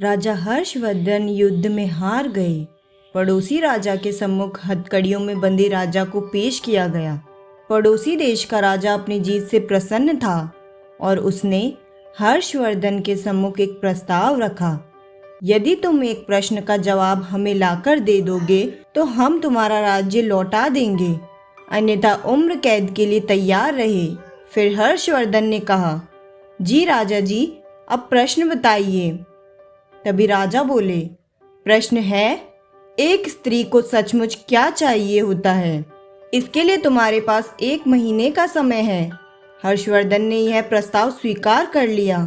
राजा हर्षवर्धन युद्ध में हार गए। पड़ोसी राजा के सम्मुख हथकड़ियों में बंधे राजा को पेश किया गया। पड़ोसी देश का राजा अपनी जीत से प्रसन्न था और उसने हर्षवर्धन के सम्मुख एक प्रस्ताव रखा। यदि तुम एक प्रश्न का जवाब हमें लाकर दे दोगे तो हम तुम्हारा राज्य लौटा देंगे, अन्यथा उम्र कैद के लिए तैयार रहे। फिर हर्षवर्धन ने कहा, जी राजा जी, अब प्रश्न बताइए। तभी राजा बोले, प्रश्न है, एक स्त्री को सचमुच क्या चाहिए होता है? इसके लिए तुम्हारे पास 1 महीने का समय है। हर्षवर्धन ने यह प्रस्ताव स्वीकार कर लिया।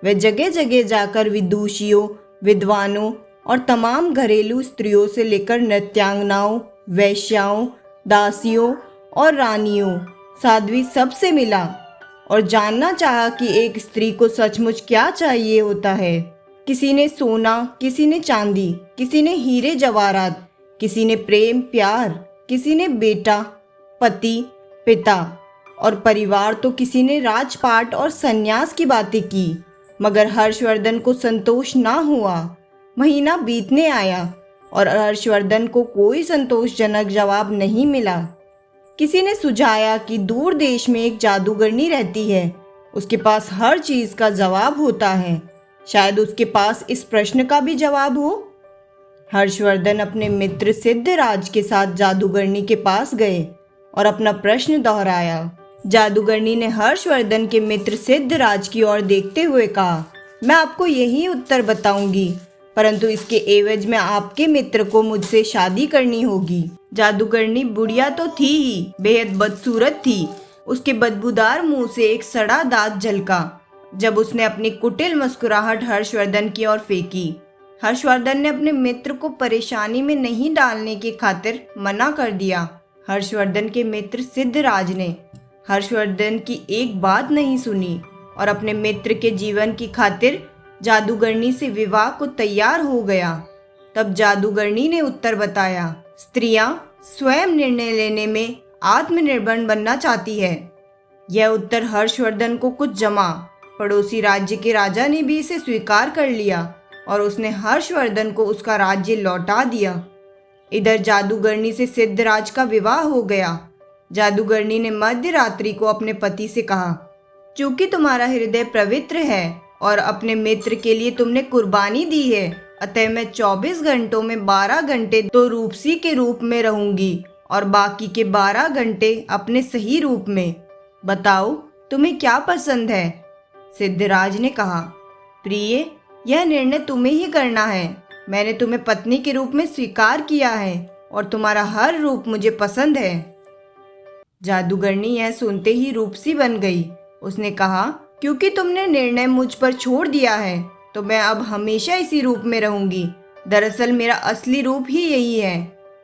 वे जगह जगह जाकर विदुषियों, विद्वानों और तमाम घरेलू स्त्रियों से लेकर नृत्यांगनाओं, वैश्याओं, दासियों और रानियों, साध्वी सबसे मिला और जानना चाहा कि एक स्त्री को सचमुच क्या चाहिए होता है। किसी ने सोना, किसी ने चांदी, किसी ने हीरे जवाहरात, किसी ने प्रेम प्यार, किसी ने बेटा, पति, पिता और परिवार, तो किसी ने राजपाट और सन्यास की बातें की। मगर हर्षवर्धन को संतोष ना हुआ। महीना बीतने आया और हर्षवर्धन को कोई संतोषजनक जवाब नहीं मिला। किसी ने सुझाया कि दूर देश में एक जादूगरनी रहती है, उसके पास हर चीज का जवाब होता है, शायद उसके पास इस प्रश्न का भी जवाब हो। हर्षवर्धन अपने मित्र सिद्धराज के साथ जादूगरनी के पास गए और अपना प्रश्न दोहराया। जादूगरनी ने हर्षवर्धन के मित्र सिद्धराज की ओर देखते हुए कहा, मैं आपको यही उत्तर बताऊंगी, परंतु इसके एवज में आपके मित्र को मुझसे शादी करनी होगी। जादूगरनी बुढ़िया तो थी ही, बेहद बदसूरत थी। उसके बदबूदार मुंह से एक सड़ा दांत झलका जब उसने अपनी कुटिल मुस्कुराहट हर्षवर्धन की ओर फेंकी। हर्षवर्धन ने अपने मित्र को परेशानी में नहीं डालने की खातिर मना कर दिया। हर्षवर्धन के मित्र सिद्धराज ने हर्षवर्धन की एक बात नहीं सुनी और अपने मित्र के जीवन की खातिर जादूगरनी से विवाह को तैयार हो गया। तब जादूगरनी ने उत्तर बताया, स्त्रियां स्वयं निर्णय लेने में आत्मनिर्भर बनना चाहती है। यह उत्तर हर्षवर्धन को कुछ जमा। पड़ोसी राज्य के राजा ने भी इसे स्वीकार कर लिया और उसने हर्षवर्धन को उसका राज्य लौटा दिया। इधर जादूगरनी से सिद्धराज का विवाह हो गया। जादूगरनी ने मध्य रात्रि को अपने पति से कहा, चूंकि तुम्हारा हृदय पवित्र है और अपने मित्र के लिए तुमने कुर्बानी दी है, अतः मैं 24 घंटों में 12 घंटे तो रूपसी के रूप में रहूंगी और बाकी के 12 घंटे अपने सही रूप में। बताओ तुम्हें क्या पसंद है? सिद्धराज ने कहा, प्रिय, यह निर्णय तुम्हें ही करना है। मैंने तुम्हें पत्नी के रूप में स्वीकार किया है और तुम्हारा हर रूप मुझे पसंद है। जादूगरनी यह सुनते ही रूपसी बन गई। उसने कहा, क्योंकि तुमने निर्णय मुझ पर छोड़ दिया है तो मैं अब हमेशा इसी रूप में रहूंगी। दरअसल मेरा असली रूप ही यही है।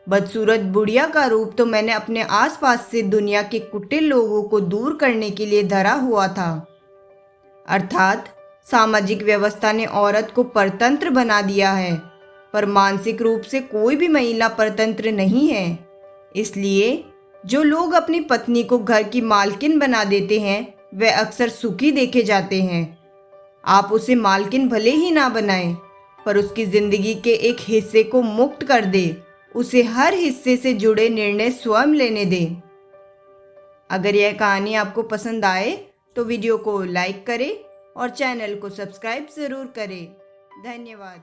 बदसूरत बुढ़िया का रूप तो मैंने अपने आसपास से दुनिया के कुटिल लोगों को दूर करने के लिए धरा हुआ था। अर्थात सामाजिक व्यवस्था ने औरत को परतंत्र बना दिया है, पर मानसिक रूप से कोई भी महिला परतंत्र नहीं है। इसलिए जो लोग अपनी पत्नी को घर की मालकिन बना देते हैं वे अक्सर सुखी देखे जाते हैं। आप उसे मालकिन भले ही ना बनाएं, पर उसकी जिंदगी के एक हिस्से को मुक्त कर दे, उसे हर हिस्से से जुड़े निर्णय स्वयं लेने दें। अगर यह कहानी आपको पसंद आए तो वीडियो को लाइक करें और चैनल को सब्सक्राइब जरूर करें। धन्यवाद।